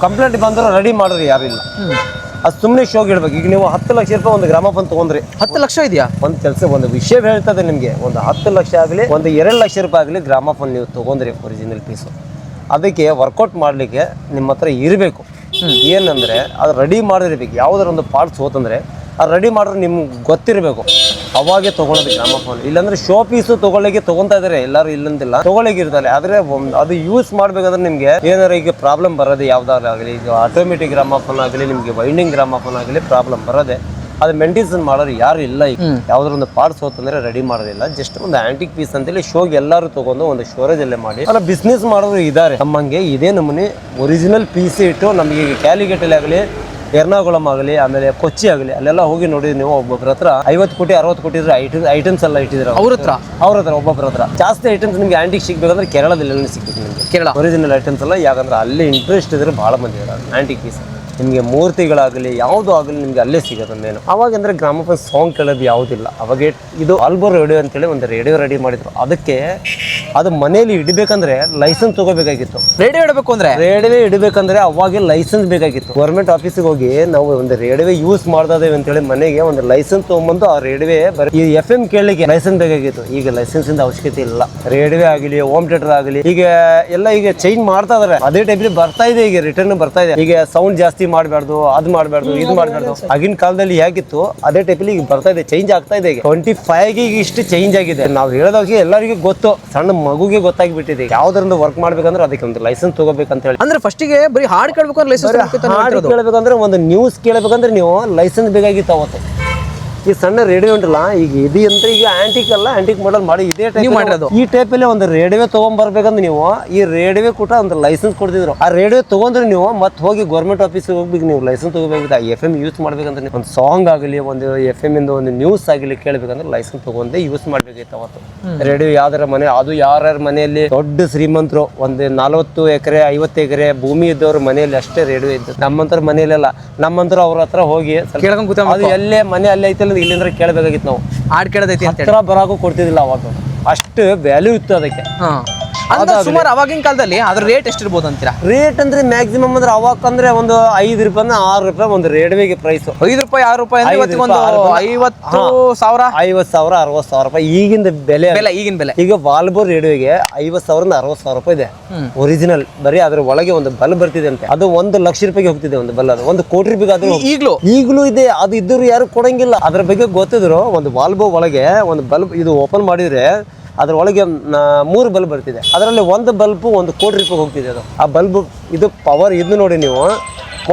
ಕಂಪ್ಲೇಂಟ್ ಬಂದ್ರೆ ರೆಡಿ ಮಾಡೋರು ಯಾರು ಇಲ್ಲ. ಅದು ಸುಮ್ಮನೆ ಶೋಗೆ ಇಡ್ಬೇಕು. ಈಗ ನೀವು 10 ಲಕ್ಷ ರೂಪಾಯಿ ಒಂದು ಗ್ರಾಮಫೋನ್ ತಗೊಂಡ್ರಿ, 10 ಲಕ್ಷ ಇದೆಯಾ? ಒಂದು ಕೆಲಸ, ಒಂದು ವಿಷಯ ಹೇಳ್ತದೆ ನಿಮಗೆ. ಒಂದು 10 ಲಕ್ಷ ಆಗಲಿ, ಒಂದು 2 ಲಕ್ಷ ರೂಪಾಯಿ ಆಗಲಿ ಗ್ರಾಮಫೋನ್ ನೀವು ತಗೊಂಡ್ರಿ ಒರಿಜಿನಲ್ ಪೀಸು, ಅದಕ್ಕೆ ವರ್ಕೌಟ್ ಮಾಡಲಿಕ್ಕೆ ನಿಮ್ಮ ಹತ್ರ ಇರಬೇಕು. ಏನಂದರೆ ಅದು ರೆಡಿ ಮಾಡಿರ್ಬೇಕು. ಯಾವುದಾರ ಒಂದು ಪಾರ್ಟ್ಸ್ ಹೋತಂದರೆ ಅದು ರೆಡಿ ಮಾಡಿದ್ರೆ ನಿಮ್ಗೆ ಗೊತ್ತಿರಬೇಕು, ಅವಾಗೆ ತೊಗೊಳೋದು ಗ್ರಾಮಫೋನ್. ಇಲ್ಲಾಂದ್ರೆ ಶೋ ಪೀಸು ತೊಗೊಳ್ಳಿಕ್ಕೆ ತೊಗೊತಾ ಇದ್ದಾರೆ ಎಲ್ಲರೂ, ಇಲ್ಲಂತಿಲ್ಲ, ತೊಗೊಳ್ಳಿಕ್ಕೆ ಇರ್ತಾರೆ. ಆದರೆ ಅದು ಯೂಸ್ ಮಾಡಬೇಕಂದ್ರೆ ನಿಮಗೆ ಏನಾರ ಈಗ ಪ್ರಾಬ್ಲಮ್ ಬರೋದು ಯಾವುದಾದ್ರು ಆಗಲಿ, ಈಗ ಆಟೋಮೆಟಿಕ್ ಗ್ರಾಮಫೋನ್ ಆಗಲಿ, ನಿಮಗೆ ವೈಂಡಿಂಗ್ ಗ್ರಾಮಫೋನ್ ಆಗಲಿ ಪ್ರಾಬ್ಲಮ್ ಬರೋದೆ. ಅದು ಮೇಂಟೆನ್ಸ್ ಮಾಡೋರು ಯಾರು ಇಲ್ಲ. ಈಗ ಯಾವ್ದಾರ ಒಂದು ಪಾರ್ಟ್ಸ್ ಹೋತಂದ್ರೆ ರೆಡಿ ಮಾಡೋದಿಲ್ಲ. ಜಸ್ಟ್ ಒಂದು ಆಂಟಿಕ್ ಪೀಸ್ ಅಂತೇಳಿ ಶೋಗೆ ಎಲ್ಲರೂ ತಗೊಂಡು ಒಂದು ಸ್ಟೋರೇಜ್ ಅಲ್ಲೇ ಮಾಡಿ ಅಲ್ಲ ಬಿಸ್ನೆಸ್ ಮಾಡೋರು ಇದ್ದಾರೆ. ನಮ್ಮಂಗೆ ಇದೇ ನಮ್ಮನೆ ಒರಿಜಿನಲ್ ಪೀಸ್ ಇಟ್ಟು ನಮಗೆ ಕ್ಯಾಲಿಗೇಟಲ್ಲಿ ಆಗಲಿ, ಎರ್ನಾಕುಳಂ ಆಗಲಿ, ಆಮೇಲೆ ಕೊಚ್ಚಿ ಆಗಲಿ, ಅಲ್ಲೆಲ್ಲ ಹೋಗಿ ನೋಡಿದ್ರಿ ನೀವು. ಒಬ್ಬೊಬ್ಬರ ಹತ್ರ 50 ಕೋಟಿ 60 ಕೋಟಿ ಐಟಮ್ಸ್ ಎಲ್ಲ ಇಟ್ಟಿದ್ರು ಅವ್ರ ಹತ್ರ. ಒಬ್ಬೊಬ್ಬರ ಹತ್ರ ಜಾಸ್ತಿ ಐಟಮ್ಸ್ ನಿಮ್ಗೆ ಆಂಟಿಕ್ ಸಿಗ್ಬೇಕಂದ್ರೆ ಕೇರಳದಲ್ಲಿ ಸಿಗ್ಬೇಕು ನಿಮಗೆ. ಕೇರಳ ಒರಿಜಿನಲ್ ಐಟಮ್ಸ್ ಎಲ್ಲ, ಯಾಕಂದ್ರೆ ಅಲ್ಲಿ ಇಂಟ್ರೆಸ್ಟ್ ಇದ್ರೆ ಭಾಳ ಮಂದಿ ಇದ್ದಾರೆ. ಆಂಟಿಕ್ ಪೀಸ್ ನಿಮಗೆ ಮೂರ್ತಿಗಳಾಗಲಿ ಯಾವುದೂ ಆಗಲಿ ನಿಮ್ಗೆ ಅಲ್ಲೇ ಸಿಗೋದು ಮೇನು. ಅವಾಗ ಅಂದ್ರೆ ಗ್ರಾಮಫೋನ್ ಸಾಂಗ್ ಕೇಳೋದು ಯಾವುದಿಲ್ಲ. ಅವಾಗ ಇದು ಆಲ್ಬಮ್ ರೇಡಿಯೋ ಅಂತೇಳಿ ಒಂದು ರೇಡಿಯೋ ರೆಡಿ ಮಾಡಿದ್ರು. ಅದಕ್ಕೆ ಅದು ಮನೇಲಿ ಇಡಬೇಕಂದ್ರೆ ಲೈಸೆನ್ಸ್ ತಗೋಬೇಕಾಗಿತ್ತು. ರೇಡಿಯೋ ಇಡಬೇಕಂದ್ರೆ ಅವಾಗ ಲೈಸೆನ್ಸ್ ಬೇಕಾಗಿತ್ತು. ಗೌರ್ಮೆಂಟ್ ಆಫೀಸಿಗೆ ಹೋಗಿ ನಾವು ಒಂದು ರೇಡಿಯೋ ಯೂಸ್ ಮಾಡ್ತಾ ಇದ್ದೇವೆ ಅಂತೇಳಿ ಮನೆಗೆ ಒಂದು ಲೈಸೆನ್ಸ್ ತೊಗೊಂಬಂದು ಆ ರೇಡಿಯೋ ಈ FM ಕೇಳಲಿಕ್ಕೆ ಲೈಸೆನ್ಸ್ ಬೇಕಾಗಿತ್ತು. ಈಗ ಲೈಸೆನ್ಸ್ ಇಂದ ಅವಶ್ಯಕತೆ ಇಲ್ಲ. ರೇಡಿಯೋ ಆಗಲಿ, ಹೋಮ್ ಥಿಯೇಟರ್ ಆಗಲಿ, ಈಗ ಎಲ್ಲ ಈಗ ಚೇಂಜ್ ಮಾಡ್ತಾ ಇದಾರೆ. ಅದೇ ಟೈಪ್ಲಿ ಬರ್ತಾ ಇದೆ, ಈಗ ರಿಟರ್ನ್ ಬರ್ತಾ ಇದೆ. ಈಗ ಸೌಂಡ್ ಜಾಸ್ತಿ ಮಾಡಬಾರ್ದು, ಅದು ಮಾಡಬಾರ್ದು, ಇದು ಮಾಡಬಾರ್ದು. ಆಗಿನ ಕಾಲದಲ್ಲಿ ಹೇಗಿತ್ತು ಅದೇ ಟೈಪ್ಲಿ ಈಗ ಬರ್ತಾ ಇದೆ, ಚೇಂಜ್ ಆಗ್ತಾ ಇದೆ. ಈಗ 25ಗೆ ಇಷ್ಟು ಚೇಂಜ್ ಆಗಿದೆ. ನಾವು ಹೇಳೋದಾಗ ಎಲ್ಲರಿಗೂ ಗೊತ್ತು, ಸಣ್ಣ ಮಗುಗೆ ಗೊತ್ತಾಗಿಬಿಟ್ಟಿದೆ. ಯಾವ್ದೊಂದು ವರ್ಕ್ ಮಾಡ್ಬೇಕಂದ್ರೆ ಅದಕ್ಕೆ ಒಂದು ಲೈಸೆನ್ಸ್ ತಗೋಬೇಕಂತ ಹೇಳಿ. ಅಂದ್ರೆ ಫಸ್ಟಿಗೆ ಬರೀ ಹಾಡ್ ಕೇಳ್ಬೇಕು, ಲೈಸೆನ್ಸ್ ಕೇಳಬೇಕಂದ್ರೆ, ಒಂದು ನ್ಯೂಸ್ ಕೇಳಬೇಕಂದ್ರೆ ನೀವು ಲೈಸೆನ್ಸ್ ಬೇಕಾಗಿತ್ತು ಅವತ್ತು. ಈ ಸಣ್ಣ ರೇಡಿಯೋ ಉಂಟಲ್ಲ, ಈಗ ಇದು ಅಂತ ಈಗ ಆಂಟಿಕ್ ಅಲ್ಲ, ಆಂಟಿಕ್ ಮಾಡಲ್ ಮಾಡಿ ಇದೇ ಟೈಪ್ ಮಾಡಿರೋದು. ಈ ಟೈಪಲ್ಲಿ ಒಂದು ರೇಡಿಯೋ ತೊಗೊಂಡ್ಬರ್ಬೇಕಂದ್ರೆ ನೀವು ಈ ರೇಡಿಯೋ ಕೂಡ ಒಂದು ಲೈಸೆನ್ಸ್ ಕೊಡ್ತಿದ್ರು. ಆ ರೇಡಿಯೋ ತೊಗೊಂಡ್ರೆ ನೀವು ಮತ್ತೆ ಹೋಗಿ ಗೌರ್ಮೆಂಟ್ ಆಫೀಸಿಗೆ ಹೋಗ್ಬೇಕು, ನೀವು ಲೈಸೆನ್ಸ್ ತಗೋಬೇಕು. FM ಯೂಸ್ ಮಾಡ್ಬೇಕಂದ್ರೆ ಒಂದು ಸಾಂಗ್ ಆಗಲಿ, ಒಂದು FM ಇಂದ ಒಂದು ನ್ಯೂಸ್ ಆಗಲಿ ಕೇಳಬೇಕಂದ್ರೆ ಲೈಸೆನ್ಸ್ ತಗೊಂಡೇ ಯೂಸ್ ಮಾಡ್ಬೇಕಿತ್ತು ಅವತ್ತು. ರೇಡಿಯೋ ಯಾವ್ದಾರ ಮನೆ, ಅದು ಯಾರ್ಯಾರ ಮನೆಯಲ್ಲಿ ದೊಡ್ಡ ಶ್ರೀಮಂತರು ಒಂದು 40 ಎಕರೆ 50 ಎಕರೆ ಭೂಮಿ ಇದ್ದವ್ರ ಮನೆಯಲ್ಲಿ ಅಷ್ಟೇ ರೇಡಿಯೋ ಇದ್ದು. ನಮ್ಮಂತರ ಮನೆಯಲ್ಲೆಲ್ಲ, ನಮ್ಮಂತರ ಅವ್ರ ಹತ್ರ ಹೋಗಿ ಅದು ಎಲ್ಲೇ ಮನೆ ಅಲ್ಲೇ ಐತಲ್ಲ ಇಲ್ಲಿಂದ್ರೆ ಕೇಳಬೇಕಾಗಿತ್ತು. ನಾವು ಹಾಡ್ ಕೇಳೋದೈತಿ ಅಂತ ಹತ್ರ ಬರಾಗೂ ಕೊಡ್ತಿದ್ದಿಲ್ಲ ಅವಾಗ. ಅಷ್ಟು ವ್ಯಾಲ್ಯೂ ಇತ್ತು ಅದಕ್ಕೆ. ಸುಮಾರು ಅವಾಗಿನ ಕಾಲದಲ್ಲಿ ಅದ್ರ ರೇಟ್ ಎಷ್ಟಿರ್ಬೋದು ಅಂತೀರಾ? ರೇಟ್ ಅಂದ್ರೆ ಮ್ಯಾಕ್ಸಿಮಮ್ ಅಂದ್ರೆ ಅವಾಗ ಅಂದ್ರೆ ಒಂದು 5 ರೂಪಾಯಿ 6 ರೂಪಾಯಿ ಒಂದು ರೇಡಿಯೋಗೆ ಪ್ರೈಸ್. 5 ರೂಪಾಯಿ 6 ರೂಪಾಯಿ ಅಂದ್ರೆ 50,000 60,000 ರೂಪಾಯಿ ಈಗಿನ ಬೆಲೆ. ಈಗಿನ ಬೆಲೆ ಈಗ ವಾಲ್ಬೋರ್ ರೇಡಿಯೋಗೆ 50,000 60,000 ರೂಪಾಯಿ ಇದೆ ಒರಿಜಿನಲ್. ಬರೀ ಅದ್ರ ಒಳಗೆ ಒಂದು ಬಲ್ ಬರ್ತಿದೆ ಅಂತೆ, ಅದು 1 ಲಕ್ಷ ರೂಪಾಯಿಗೆ ಹೋಗ್ತಿದೆ ಒಂದು ಬಲ್. ಅದು 1 ಕೋಟಿ ರೂಪಾಯಿಗೆ ಆದ್ರೂ ಈಗಲೂ ಇದೆ. ಅದು ಇದ್ದರೂ ಯಾರು ಕೊಡಂಗಿಲ್ಲ. ಅದ್ರ ಬಗ್ಗೆ ಗೊತ್ತಿದ್ರು. ಒಂದು ವಾಲ್ಬೋ ಒಳಗೆ ಒಂದು ಬಲ್ಬ್ ಇದು ಓಪನ್ ಮಾಡಿದ್ರೆ ಅದ್ರ ಒಳಗೆ 3 ಬಲ್ಬ್ ಬರ್ತಿದೆ. ಅದರಲ್ಲಿ 1 ಬಲ್ಬ್ 1 ಕೋಟಿ ರೂಪಾಯಿ ಹೋಗ್ತಿದೆ. ಅದು ಆ ಬಲ್ಬ್ ಇದು ಪವರ್ ಇದು ನೋಡಿ ನೀವು,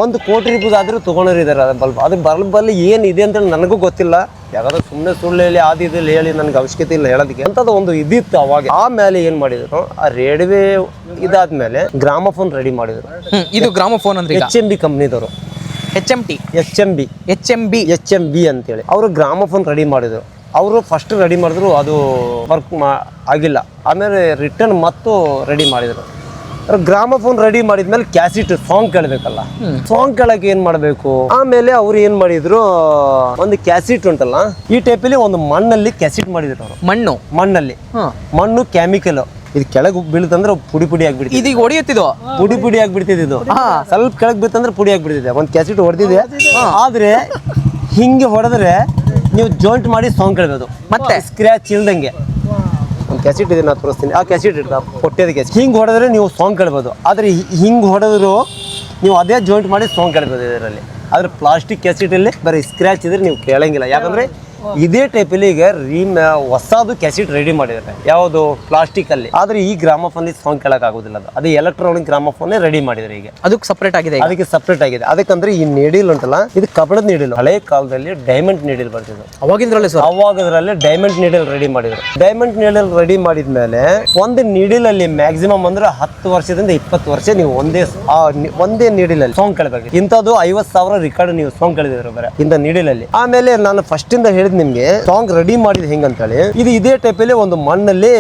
1 ಕೋಟಿ ರೂಪಾಯಿಗೆ ಆದ್ರೂ ತೊಗೊಂಡಿದ್ದಾರೆ ಅದು ಬಲ್ಬ್. ಅದು ಬಲ್ಬಲ್ಲಿ ಏನಿದೆ ಅಂತ ನನಗೂ ಗೊತ್ತಿಲ್ಲ. ಯಾಕಂದ್ರೆ ಸುಮ್ಮನೆ ಸುಳ್ಳು ಹೇಳಿ ಅದು ಇದಲ್ಲಿ ಹೇಳಿ ನನಗೆ ಅವಶ್ಯಕತೆ ಇಲ್ಲ ಹೇಳೋದಕ್ಕೆ ಅಂತದ್ದು ಒಂದು ಇದಿತ್ತು ಅವಾಗ. ಆಮೇಲೆ ಏನ್ ಮಾಡಿದ್ರು, ಆ ರೇಡಿಯೋ ಇದಾದ್ಮೇಲೆ ಗ್ರಾಮಫೋನ್ ರೆಡಿ ಮಾಡಿದ್ರು. ಇದು ಗ್ರಾಮಫೋನ್ ಅಂದ್ರೆ HMB ಕಂಪ್ನಿದವರು, HMB ಅಂತೇಳಿ ಅವರು ಗ್ರಾಮಫೋನ್ ರೆಡಿ ಮಾಡಿದ್ರು. ಅವರು ಫಸ್ಟ್ ರೆಡಿ ಮಾಡಿದ್ರು, ಅದು ವರ್ಕ್ ಆಗಿಲ್ಲ. ಆಮೇಲೆ ರಿಟರ್ನ್ ಮತ್ತು ರೆಡಿ ಮಾಡಿದ್ರು. ಗ್ರಾಮಫೋನ್ ರೆಡಿ ಮಾಡಿದ್ಮೇಲೆ ಕ್ಯಾಸೆಟ್ ಸಾಂಗ್ ಕೇಳಬೇಕಲ್ಲ, ಸಾಂಗ್ ಕೇಳಕ್ಕೆ ಏನ್ ಮಾಡಬೇಕು. ಆಮೇಲೆ ಅವ್ರು ಏನ್ ಮಾಡಿದ್ರು, ಒಂದು ಕ್ಯಾಸೆಟ್ ಉಂಟಲ್ಲ ಈ ಟೈಪಲ್ಲಿ ಒಂದು ಮಣ್ಣಲ್ಲಿ ಕ್ಯಾಸೆಟ್ ಮಾಡಿದ್ರು ಅವರು. ಮಣ್ಣು ಕೆಮಿಕಲ್ ಇದು ಕೆಳಗೆ ಬೀಳ್ತಂದ್ರೆ ಪುಡಿ ಆಗ್ಬಿಡ್ತಿದೆ. ಇದೀಗ ಹೊಡಿಯುತ್ತಿದ್ದು ಪುಡಿ ಆಗ್ಬಿಡ್ತಿದೆ. ಇದು ಸ್ವಲ್ಪ ಕೆಳಗೆ ಬೀಳ್ತಂದ್ರೆ ಪುಡಿ ಆಗ್ಬಿಡ್ತಿದೆ. ಒಂದು ಕ್ಯಾಸೆಟ್ ಹೊಡೆದಿದೆ, ಆದ್ರೆ ಹಿಂಗೆ ಹೊಡೆದ್ರೆ ನೀವು ಜಾಯಿಂಟ್ ಮಾಡಿ ಸಾಂಗ್ ಕೇಳ್ಬೋದು. ಮತ್ತೆ ಸ್ಕ್ರ್ಯಾಚ್ ಇಲ್ದಂಗೆ ಒಂದು ಒಂದು ಕ್ಯಾಸೆಟ್ ಇದೆ, ನಾನು ತೋರಿಸ್ತೀನಿ. ಆ ಕ್ಯಾಸೆಟ್ ಇಡ್ತಾ ಕೊಟ್ಟಿದ್ದ ಕ್ಯಾಸೆಟ್ ಹಿಂಗೆ ಹೊಡೆದ್ರೆ ನೀವು ಸಾಂಗ್ ಕೇಳ್ಬೋದು. ಆದರೆ ಹಿಂಗೆ ಹೊಡೆದ್ರು ನೀವು ಅದೇ ಜಾಯಿಂಟ್ ಮಾಡಿ ಸಾಂಗ್ ಕೇಳ್ಬೋದು ಇದರಲ್ಲಿ. ಆದರೆ ಪ್ಲಾಸ್ಟಿಕ್ ಕ್ಯಾಸೆಟಲ್ಲಿ ಬರೀ ಸ್ಕ್ರ್ಯಾಚ್ ಇದ್ರೆ ನೀವು ಕೇಳಂಗಿಲ್ಲ. ಯಾಕಂದರೆ ಇದೇ ಟೈಪಲ್ಲಿ ಈಗ ಹೊಸದು ಕ್ಯಾಸೆಟ್ ರೆಡಿ ಮಾಡಿದ್ದಾರೆ, ಯಾವುದು ಪ್ಲಾಸ್ಟಿಕ್ ಅಲ್ಲಿ. ಆದ್ರೆ ಈ ಗ್ರಾಮಫೋನ್ ಸಾಂಗ್ ಕೇಳಕ್ ಆಗೋದಿಲ್ಲ. ಅದು ಎಲೆಕ್ಟ್ರಾನಿಕ್ ಗ್ರಾಮಫೋನ್ ರೆಡಿ ಮಾಡಿದ್ದಾರೆ ಈಗ. ಅದಕ್ಕೆ ಸಪರೇಟ್ ಆಗಿದೆ, ಅದಕ್ಕೆ ಸಪರೇಟ್ ಆಗಿದೆ. ಅದಕ್ಕಂದ್ರೆ ಈ ನೀಡಿಲ್ ಉಂಟಲ್ಲ, ಇದು ಕಬ್ಬಣದ ನೀಡಿಲ್. ಹಳೆ ಕಾಲದಲ್ಲಿ ಡೈಮಂಡ್ ನೀಡಿಲ್ ಬರ್ತಿದ್ರು ಅವಾಗಿಂದ್ರಲ್ಲೇ ಸರ್. ಅವಾಗದ್ರಲ್ಲಿ ಡೈಮಂಡ್ ನೀಡಿಲ್ ರೆಡಿ ಮಾಡಿದ್ರು. ಡೈಮಂಡ್ ನೀಡಿಲ್ ರೆಡಿ ಮಾಡಿದ್ಮೇಲೆ ಒಂದು ನೀಡಿಲ್ ಅಲ್ಲಿ ಮ್ಯಾಕ್ಸಿಮಮ್ ಅಂದ್ರೆ 10 ವರ್ಷದಿಂದ 20 ವರ್ಷ ನೀವು ಒಂದೇ ನೀಡಿಲ್ ಅಲ್ಲಿ ಸಾಂಗ್ ಕೇಳಬೇಕು. ಇಂಥದ್ದು 50,000 ರೆಕಾರ್ಡ್ ನೀವು ಸಾಂಗ್ ಕೇಳಿದ್ರು ಬರ ಇಂಥ ನೀಡಿಲ್ ಅಲ್ಲಿ. ಆಮೇಲೆ ನಾನು ಫಸ್ಟ್ ಇಂದ ಹೇಳಿದ್ ನಿಮ್ಗೆ ಸಾಂಗ್ ರೆಡಿ ಮಾಡಿದ್ ಹೆಂಗಂತೇಳಿ, ಇದು ಇದೇ ಟೈಪ್ ಅಲ್ಲಿ ಒಂದು ಮಣ್ಣಲ್ಲಿ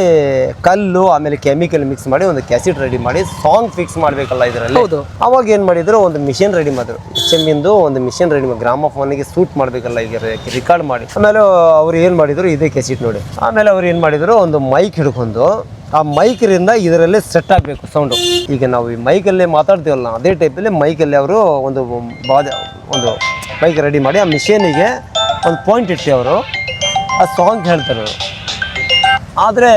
ಕಲ್ಲು ಆಮೇಲೆ ಕೆಮಿಕಲ್ ಮಿಕ್ಸ್ ಮಾಡಿ ಒಂದು ಕ್ಯಾಸೆಟ್ ರೆಡಿ ಮಾಡಿ ಸಾಂಗ್ ಫಿಕ್ಸ್ ಮಾಡ್ಬೇಕಲ್ಲ ಇದರಲ್ಲಿ. ಅವಾಗ ಏನ್ ಮಾಡಿದ್ರು, ಒಂದು ಮಿಷಿನ್ ರೆಡಿ ಮಾಡಿದ್ರು. HM ಒಂದು ಮಿಷಿನ್ ರೆಡಿ ಮಾಡಿ ಗ್ರಾಮಫೋನ್ಗೆ ಸೂಟ್ ಮಾಡ್ಬೇಕಲ್ಲ ಈಗ ರೆಕಾರ್ಡ್ ಮಾಡಿ. ಆಮೇಲೆ ಅವ್ರು ಏನ್ ಮಾಡಿದ್ರು, ಇದೇ ಕ್ಯಾಸೆಟ್ ನೋಡಿ. ಆಮೇಲೆ ಅವ್ರು ಏನ್ ಮಾಡಿದ್ರು, ಒಂದು ಮೈಕ್ ಹಿಡ್ಕೊಂಡು ಆ ಮೈಕ್ರಿಂದ ಇದರಲ್ಲಿ ಸೆಟ್ ಆಗಬೇಕು ಸೌಂಡು. ಈಗ ನಾವು ಈ ಮೈಕಲ್ಲಿ ಮಾತಾಡ್ತೀವಲ್ಲ, ಅದೇ ಟೈಪಲ್ಲಿ ಮೈಕಲ್ಲಿ ಅವರು ಒಂದು ಮೈಕ್ ರೆಡಿ ಮಾಡಿ ಆ ಮಿಷಿನಿಗೆ ಒಂದು ಪಾಯಿಂಟ್ ಇಟ್ಟು ಅವರು ಆ ಸಾಂಗ್ ಹೇಳ್ತಾರೆ. ಆದರೆ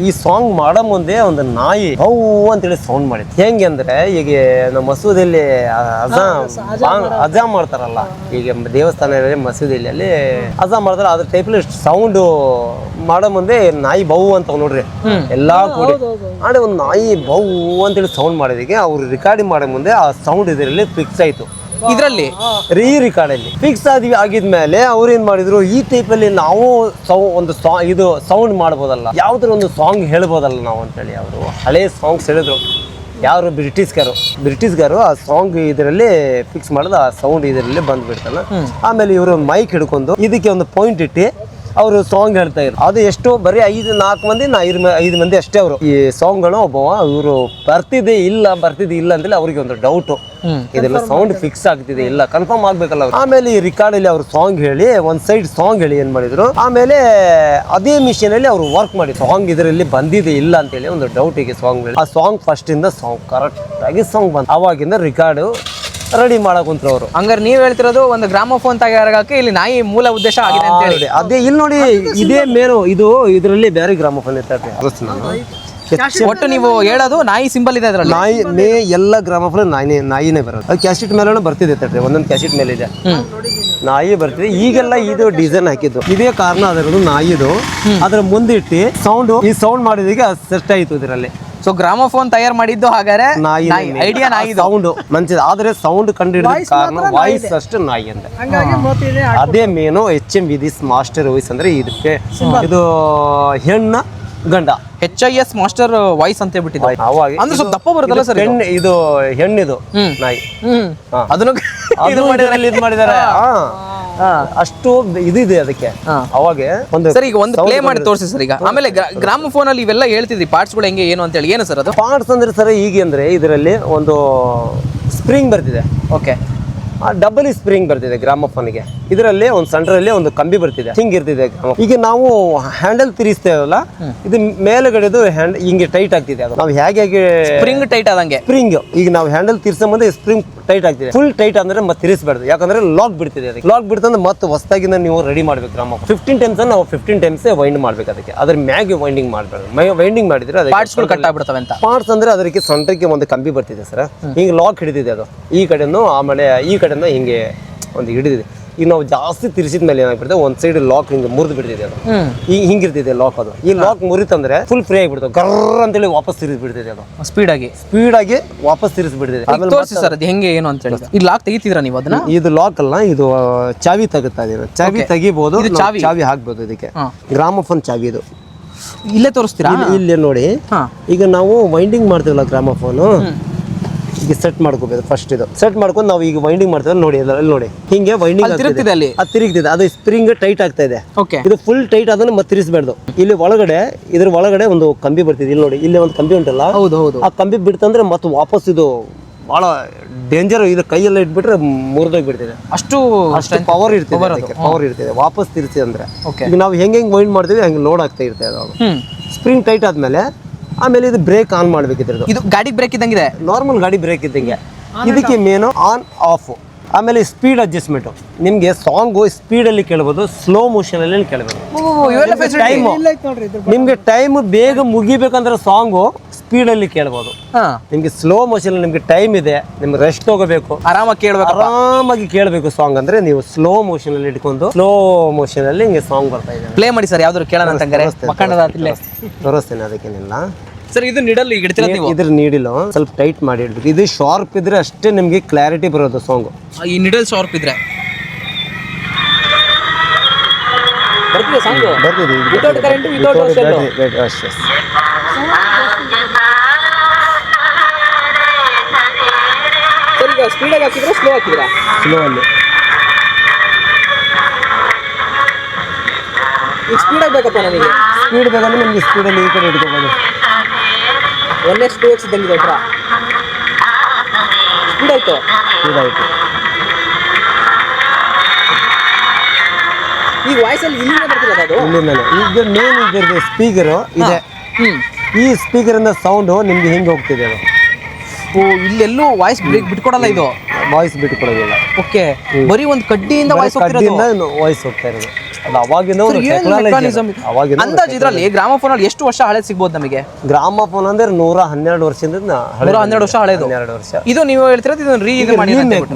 ಈ ಸಾಂಗ್ ಮಾಡೋ ಮುಂದೆ ಒಂದು ನಾಯಿ ಹೌ ಅಂತೇಳಿ ಸೌಂಡ್ ಮಾಡಿತ್ತು. ಹೆಂಗೆ ಅಂದರೆ, ಈಗ ನಮ್ಮ ಮಸೂದಿಯಲ್ಲಿ ಅಜಾಮ್ ಮಾಡ್ತಾರಲ್ಲ, ಈಗ ದೇವಸ್ಥಾನದಲ್ಲಿ ಮಸೂದಿಯಲ್ಲಿ ಅಲ್ಲಿ ಅಜಾಮ್ ಮಾಡ್ತಾರೆ, ಅದ್ರ ಟೈಪಲ್ಲಿ ಸೌಂಡು ಮಾಡೋ ಮುಂದೆ ನಾಯಿ ಬೌ ಅಂತ ನೋಡ್ರಿ ಎಲ್ಲಾ ಕೂಡಿ ಆದ್ರೆ ಒಂದು ನಾಯಿ ಬೌ ಅಂತೇಳಿ ಸೌಂಡ್ ಮಾಡಿದಕ್ಕೆ ಅವ್ರು ರೆಕಾರ್ಡಿಂಗ್ ಮಾಡೋ ಮುಂದೆ ಆ ಸೌಂಡ್ ಇದರಲ್ಲಿ ಫಿಕ್ಸ್ ಆಯ್ತು. ಇದರಲ್ಲಿ ರೆಕಾರ್ಡ್ ಅಲ್ಲಿ ಫಿಕ್ಸ್ ಆಗಿದ್ಮೇಲೆ ಅವ್ರು ಏನ್ ಮಾಡಿದ್ರು, ಈ ಟೈಪ್ ಅಲ್ಲಿ ನಾವು ಒಂದು ಇದು ಸೌಂಡ್ ಮಾಡ್ಬೋದಲ್ಲ, ಯಾವ್ದ್ರ ಒಂದು ಸಾಂಗ್ ಹೇಳ್ಬೋದಲ್ಲ ನಾವು ಅಂತೇಳಿ ಅವರು ಹಳೆ ಸಾಂಗ್ಸ್ ಹೇಳಿದ್ರು. ಯಾರು ಬ್ರಿಟಿಷ್ಗಾರು ಆ ಸಾಂಗ್ ಇದರಲ್ಲಿ ಫಿಕ್ಸ್ ಮಾಡೋದು, ಆ ಸೌಂಡ್ ಇದರಲ್ಲಿ ಬಂದ್ಬಿಡ್ತಲ್ಲ. ಆಮೇಲೆ ಇವರು ಮೈಕ್ ಹಿಡ್ಕೊಂಡು ಇದಕ್ಕೆ ಒಂದು ಪಾಯಿಂಟ್ ಇಟ್ಟು ಅವರು ಸಾಂಗ್ ಹೇಳ್ತಾ ಇದ್ರು. ಅದು ಎಷ್ಟೋ ಬರೀ 4 ಮಂದಿ 5 ಮಂದಿ ಅಷ್ಟೇ. ಅವರು ಈ ಸಾಂಗ್ಗಳು ಒಬ್ಬ ಇವರು ಬರ್ತಿದೆ ಇಲ್ಲ ಅಂತೇಳಿ ಅವ್ರಿಗೆ ಒಂದು ಡೌಟ್, ಇದೆಲ್ಲ ಸೌಂಡ್ ಫಿಕ್ಸ್ ಆಗ್ತಿದೆ ಇಲ್ಲ ಕನ್ಫರ್ಮ್ ಆಗ್ಬೇಕಲ್ಲ ಅವ್ರು. ಆಮೇಲೆ ಈ ರೆಕಾರ್ಡ್ ಅಲ್ಲಿ ಅವ್ರು ಸಾಂಗ್ ಹೇಳಿ ಒಂದ್ ಸೈಡ್ ಸಾಂಗ್ ಹೇಳಿ ಏನ್ ಮಾಡಿದ್ರು, ಆಮೇಲೆ ಅದೇ ಮಿಷಿನ್ ಅಲ್ಲಿ ಅವ್ರು ವರ್ಕ್ ಮಾಡಿ ಸಾಂಗ್ ಇದರಲ್ಲಿ ಬಂದಿದೆ ಇಲ್ಲ ಅಂತೇಳಿ ಒಂದು ಡೌಟ್ ಈಗ ಸಾಂಗ್ ಹೇಳಿ ಆ ಸಾಂಗ್ ಫಸ್ಟ್ ಇಂದ ಸಾಂಗ್ ಕರೆಕ್ಟ್ ಆಗಿ ಸಾಂಗ್ ಬಂದ ಅವಾಗಿಂದ ರೆಕಾರ್ಡ್ ರೆಡಿ ಮಾಡಕ್ ಕುಂತ್ರು ಅವರು. ಹಂಗಾರೆ ನೀವ್ ಹೇಳ್ತಿರೋದು ಒಂದು ಗ್ರಾಮಫೋನ್ ತಯಾರಾಗಕ್ಕೆ ಇಲ್ಲಿ ನಾಯಿ ಮೂಲ ಉದ್ದೇಶ ಆಗಿದೆ ಅಂತ ಹೇಳಿ. ಅದೇ ಇಲ್ಲಿ ನೋಡಿ, ಇದೇ ಮೇನು ಇದು ಇದರಲ್ಲಿ ಬೇರೆ ಗ್ರಾಮಫೋನ್ ಇರ್ತದೆ. ಒಟ್ಟು ನೀವು ಹೇಳೋದು ನಾಯಿ ಸಿಂಬಲ್ ಇದೆ ಅದರಲ್ಲಿ. ನಾಯಿ ಎಲ್ಲ ಗ್ರಾಮಫೋನ್ ನಾಯಿನೇ ಬರೋದು. ಅದು ಕ್ಯಾಸೆಟ್ ಮೇಲೆ ಬರ್ತಿದೆ ತಡ್ರಿ, ಒಂದೊಂದು ಕ್ಯಾಸೆಟ್ ಮೇಲೆ ಇದೆ ನಾಯಿ ಬರ್ತಿದೆ. ಈಗೆಲ್ಲ ಇದು ಡಿಸೈನ್ ಹಾಕಿದ್ದು ಇದೇ ಕಾರಣ ಅದರದ್ದು ನಾಯಿದು. ಅದ್ರ ಮುಂದಿಟ್ಟು ಸೌಂಡ್ ಈ ಸೌಂಡ್ ಮಾಡಿದೀಗ ಸೆಟ್ ಆಯ್ತು ಇದರಲ್ಲಿ. ಸೊ ಗ್ರಾಮಫೋನ್ ತಯಾರು ಮಾಡಿದ್ದು ಹಾಗಾದ್ರೆ ಐಡಿಯಾ ನಾಯಿ ಸೌಂಡ್ ಮಂಚಿದ, ಆದ್ರೆ ಸೌಂಡ್ ಕಂಡಿಡಿದ ಕಾರಣ ವಾಯ್ಸ್ ಅಷ್ಟು ನಾಯಿ ಅಂತ. ಅದೇ ಮೇನು HM ವಿದಿಸ್ ಮಾಸ್ಟರ್ ವಾಯ್ಸ್ ಅಂದ್ರೆ ಇದಕ್ಕೆ ಇದು ಹೆಣ್ಣ ಗಂಡ HIS ಮಾಸ್ಟರ್ ವಾಯ್ಸ್ ಅಂತ ಹೇಳ್ಬಿಟ್ಟಿದ್ದು. ಅಂದ್ರೆ ಸ್ವಲ್ಪ ದಪ್ಪ ಬರುತ್ತಲ್ಲ ಸರ್ ಇದು ಹೆಣ್ಣಿದು ನಾಯಿ. ಅದನ್ನು ಇದು ಮಾಡಿದ್ದಾರೆ ಅಷ್ಟು ಇದಿದೆ ಅದಕ್ಕೆ. ಅವಾಗ ಸರ್ ಈಗ ಒಂದು ಪ್ಲೇ ಮಾಡಿ ತೋರಿಸಿ ಸರ್. ಈಗ ಆಮೇಲೆ ಗ್ರಾಮಫೋನ್ ಅಲ್ಲಿ ಇವೆಲ್ಲ ಹೇಳ್ತಿದ್ರಿ ಪಾರ್ಟ್ಸ್ ಗಳು ಹೆಂಗೆ ಏನು ಅಂತ ಹೇಳಿ, ಏನು ಸರ್ ಅದು ಪಾರ್ಟ್ಸ್ ಅಂದ್ರೆ ಸರ್ ಈಗ ಅಂದ್ರೆ ಇದರಲ್ಲಿ ಒಂದು ಸ್ಪ್ರಿಂಗ್ ಬರ್ತಿದೆ. ಓಕೆ, ಡಬಲ್ ಸ್ಪ್ರಿಂಗ್ ಬರ್ತಿದೆ ಗ್ರಾಮಫೋನ್ಗೆ. ಇದರಲ್ಲಿ ಒಂದು ಸೆಂಟ್ರಲ್ಲಿ ಒಂದು ಕಂಬಿ ಬರ್ತಿದೆ, ಹಿಂಗಿರ್ತಿದೆ. ಈಗ ನಾವು ಹ್ಯಾಂಡಲ್ ತಿರುಗಿಸ್ತೇವಲ್ಲ, ಇದು ಮೇಲುಗಡೆದು ಹಿಂಗೆ ಟೈಟ್ ಆಗ್ತಿದೆ. ಅದು ನಾವು ಹೇಗೆ ಸ್ಪ್ರಿಂಗ್ ಟೈಟ್ ಆದಂಗೆ ಸ್ಪ್ರಿಂಗ್ ಈಗ ನಾವು ಹ್ಯಾಂಡಲ್ ತಿರ್ಸೋ ಮುಂದೆ ಸ್ಪ್ರಿಂಗ್ ಟೈಟ್ ಆಗ್ತಿದೆ. ಫುಲ್ ಟೈಟ್ ಅಂದ್ರೆ ಮತ್ತೆ ತಿರ್ಸ್ಬಾರ್ದು, ಯಾಕಂದ್ರೆ ಲಾಕ್ ಬಿಡ್ತಿದೆ. ಅದಕ್ಕೆ ಲಾಕ್ ಬಿಡ್ತಂದ್ರೆ ಮತ್ತೆ ಹೊಸದಾಗಿಂದ ನೀವು ರೆಡಿ ಮಾಡ್ಬೇಕು. ಗ್ರಾಮಫೋನ್ 15 ಟೈಮ್ಸ್ ನಾವು 15 ಟೈಮ್ಸ್ ವೈಂಡ್ ಮಾಡ್ಬೇಕು. ಅದಕ್ಕೆ ಅದ್ರ ಮ್ಯಾಗೆ ವೈಂಡಿಂಗ್ ಮಾಡಬಾರ್ದು. ವೈಂಡಿಂಗ್ ಮಾಡಿದ್ರೆ ಪಾರ್ಟ್ಸ್ಗಳು ಕಟ್ ಆಗ್ಬಿಡ್ತವೆ ಅಂತ. ಪಾರ್ಟ್ಸ್ ಅಂದ್ರೆ ಅದಕ್ಕೆ ಸೆಂಟ್ರಿಗೆ ಒಂದು ಕಂಬಿ ಬರ್ತಿದೆ ಸರ್, ಹಿಂಗೆ ಲಾಕ್ ಹಿಡಿದಿದೆ. ಅದು ಈ ಕಡೆನೂ ಆಮೇಲೆ ಈ ಕಡೆನೂ ಹಿಂಗೆ ಒಂದು ಹಿಡಿದಿದೆ. ಈಗ ನಾವು ಜಾಸ್ತಿ ತಿರ್ಸಿದ ಮೇಲೆ ಏನಾಗ್ಬಿಡ್ತದೆ, ಒಂದ್ ಸೈಡ್ ಲಾಕ್ ಹಿಂಗೆ ಮುರಿದು ಬಿಡ್ತಿದೆ. ಅದು ಹಿಂಗಿರ್ತಿದೆ ಲಾಕ್. ಅದು ಈ ಲಾಕ್ ಮುರಿತಂದ್ರೆ ಫುಲ್ ಫ್ರೀ ಆಗಿಬಿಡ್ತದೆ, ಗರ್ರ ಅಂತೇಳಿ ವಾಪಸ್ ತಿರ್ಸಿ ಬಿಡ್ತಿದೆ. ಅದು ಸ್ಪೀಡ್ ಆಗಿ ವಾಪಸ್ ತಿರ್ಸಿಬಿಡ್ತಿದೆ. ತೋರಿಸಿ ಸರ್ ಅದು ಹೆಂಗೆ ಏನು ಅಂತ ಹೇಳಿ. ಈ ಲಾಕ್ ತೆಗಿತಿದ್ರ ನೀವು ಅದನ್ನ? ಇದು ಲಾಕ್ ಅಲ್ಲ, ಇದು ಚಾವಿ ತೆಗಿತಾ ಇದೀರ. ಚಾವಿ ತೆಗಿಬಹುದು, ಚಾವಿ ಹಾಕ್ಬೋದು ಇದಕ್ಕೆ. ಗ್ರಾಮಫೋನ್ ಚಾವಿ ಇದು ಇಲ್ಲೇ ತೋರಿಸ್ತೀರಾ? ಇಲ್ಲೇ ನೋಡಿ. ಈಗ ನಾವು ವೈಂಡಿಂಗ್ ಮಾಡ್ತೀವಲ್ಲ ಗ್ರಾಮಫೋನ್, ಈಗ ಸೆಟ್ ಮಾಡ್ಕೋಬೇಕು. ಫಸ್ಟ್ ಇದು ಸೆಟ್ ಮಾಡ್ಕೊಂಡು ನಾವು ಈಗ ವೈಂಡಿಂಗ್ ಮಾಡ್ತೀವಿ ನೋಡಿ. ಅಲ್ಲಿ ನೋಡಿ ಹಿಂಗೆ ವೈಂಡಿಂಗ್ ತಿರುಗ್ತಿದೆ, ಅಲ್ಲಿ ಅದು ತಿರುಗ್ತಿದೆ. ಅದು ಸ್ಪ್ರಿಂಗ್ ಟೈಟ್ ಆಗ್ತಾ ಇದೆ. ಇದು ಫುಲ್ ಟೈಟ್ ಅದನ್ನು ಮತ್ತೆ ತಿರ್ಸ್ಬಾರ್ದು. ಇಲ್ಲಿ ಒಳಗಡೆ ಇದ್ರ ಒಳಗಡೆ ಒಂದು ಕಂಬಿ ಬರ್ತಿದೆ. ಇಲ್ಲಿ ನೋಡಿ, ಇಲ್ಲಿ ಒಂದು ಕಂಬಿ ಉಂಟಲ್ಲ, ಆ ಕಂಬಿ ಬಿಡ್ತಂದ್ರೆ ಮತ್ತೆ ವಾಪಸ್ ಇದು ಬಹಳ ಡೇಂಜರ್. ಇದು ಕೈಯೆಲ್ಲ ಇಟ್ಬಿಟ್ರೆ ಮುರಿದೋಗ್ಬಿಡ್ತಿದೆ. ಅಷ್ಟು ಪವರ್ ಇರ್ತದೆ ವಾಪಸ್ ತಿರ್ಸಿ ಅಂದ್ರೆ. ಈಗ ನಾವು ಹೆಂಗೆ ವೈಂಡ್ ಮಾಡ್ತೀವಿ ಹಂಗೆ ಲೋಡ್ ಆಗ್ತಾ ಇರ್ತದೆ. ಅದು ಸ್ಪ್ರಿಂಗ್ ಟೈಟ್ ಆದ್ಮೇಲೆ ಆಮೇಲೆ ಇದು ಬ್ರೇಕ್ ಆನ್ ಮಾಡ್ಬೇಕು. ಇದು ಗಾಡಿ ಬ್ರೇಕ್ ಇದ್ದಂಗಿದೆ, ನಾರ್ಮಲ್ ಗಾಡಿ ಬ್ರೇಕ್ ಇದ್ದಂಗೆ. ಇದಕ್ಕೆ ಮೇನು ಆನ್ ಆಫ್ ಆಮೇಲೆ ಸ್ಪೀಡ್ ಅಡ್ಜಸ್ಟ್ಮೆಂಟು, ನಿಮಗೆ ಸಾಂಗು ಸ್ಪೀಡಲ್ಲಿ ಕೇಳ್ಬೋದು, ಸ್ಲೋ ಮೋಷನಲ್ಲಿ ಕೇಳ್ಬೋದು. ಇವೆಲ್ಲ ಟೈಮ್ ನಿಮಗೆ ಟೈಮ್ ಬೇಗ ಮುಗಿಬೇಕಂದ್ರೆ ಸಾಂಗು ಸ್ಪೀಡಲ್ಲಿ ಕೇಳ್ಬೋದು. ನಿಮಗೆ ಸ್ಲೋ ಮೋಷನ್ ನಿಮಗೆ ಟೈಮ್ ಇದೆ, ನಿಮ್ಗೆ ರೆಸ್ಟ್ ತಗೋಬೇಕು, ಆರಾಮಾಗಿ ಕೇಳ್ಬೇಕು, ಆರಾಮಾಗಿ ಕೇಳಬೇಕು ಸಾಂಗ್ ಅಂದ್ರೆ ನೀವು ಸ್ಲೋ ಮೋಷನ್ ಅಲ್ಲಿ ಇಟ್ಕೊಂಡು ಸ್ಲೋ ಮೋಷನ್ ಅಲ್ಲಿ ಹಿಂಗೆ ಸಾಂಗ್ ಬರ್ತಾ ಇದೆ. ಪ್ಲೇ ಮಾಡಿ ಸರ್, ಯಾವ್ದಾದ್ರು ಕೇಳೋಣ ಅಂತಂಗಾರೆ. ತೋರಿಸ್ತೇನೆ, ಅದಕ್ಕೇನಿಲ್ಲ ಸರ್. ಇದು ನಿಡಲ್ ಈಗ ಇಡ್ತೀರಾ ನೀವು? ಇದ್ರ ನೀಡಿಲ್ಲ, ಸ್ವಲ್ಪ ಟೈಟ್ ಮಾಡಿ ಇಡ್ಬೇಕು. ಇದು ಶಾರ್ಪ್ ಇದ್ರೆ ಅಷ್ಟೇ ನಿಮಗೆ ಕ್ಲಾರಿಟಿ ಬರೋದು ಸಾಂಗ್. ಈ ನಿಡಲ್ ಶಾರ್ಪ್ ಇದ್ರೆ ಬರ್ತಿದೆ ಸಾಂಗ್, ಬರ್ತಿದೆ. Without current, without shell. Sir ಈಗ ಸ್ಪೀಡಾಗಿ ಹಾಕಿದ್ರೆ ಸ್ಲೋ ಹಾಕಿದ್ರಾ? ಸ್ಲೋ ಅಲ್ಲಿ. ಈಗ ಸ್ಪೀಡಾಗಿ ಬೇಕಪ್ಪ ನನಗೆ. ಸ್ಪೀಡ್ ಬೇಕಂದ್ರೆ ನಿಮಗೆ ಸ್ಪೀಡಲ್ಲಿ ಈ ಕಡೆ ಇಟ್ಕೋಬೋದು. 1x 2x ಇದ್ದಂಗಿದೆ ಹತ್ರ. ಸ್ಪೀಡ್ ಆಯ್ತು, ಸ್ಪೀಡ್ ಆಯಿತು. ಈಗ ವಾಯ್ಸಲ್ಲಿ ಇಲ್ಲಿಂದ ಬರ್ತಿರೋದು ಅದು? ಇಲ್ಲಿಂದಾನೆ. ಈಗ ಮೇನ್ ಇದ್ರದ್ದು ಸ್ಪೀಕರು ಇದೆ. ಈ ಸ್ಪೀಕರಿಂದ ಸೌಂಡು ನಿಮ್ಗೆ ಹಿಂಗೆ ಹೋಗ್ತಿದೆ ಅದು. ಓ, ಇಲ್ಲೆಲ್ಲೂ ವಾಯ್ಸ್ ಬ್ರೇಕ್ ಬಿಟ್ಕೊಡಲ್ಲ ಇದು? ವಾಯ್ಸ್ ಬಿಟ್ಕೊಡೋದಿಲ್ಲ. ಓಕೆ, ಬರೀ ಒಂದು ಕಡ್ಡಿಯಿಂದ ವಾಯ್ಸ್ ಹೋಗ್ತಿರೋದು. ವಾಯ್ಸ್ ಹೋಗ್ತಾ ಇರೋದು ಅದು ಅವಾಗಿಂದ. ಅಂದಾಜು ಇದ್ರಲ್ಲಿ ಗ್ರಾಮಫೋನ್ ಅಲ್ಲಿ ಎಷ್ಟು ವರ್ಷ ಹಳೆ ಸಿಗ್ಬೋದು ನಮಗೆ? ಗ್ರಾಮಫೋನ್ ಅಂದ್ರೆ 112 ವರ್ಷದಿಂದ 112 ವರ್ಷ ಹಳೆದು. 12 ವರ್ಷ. ಇದು ನೀವು ಹೇಳ್ತಿರೋದು ಇದನ್ನ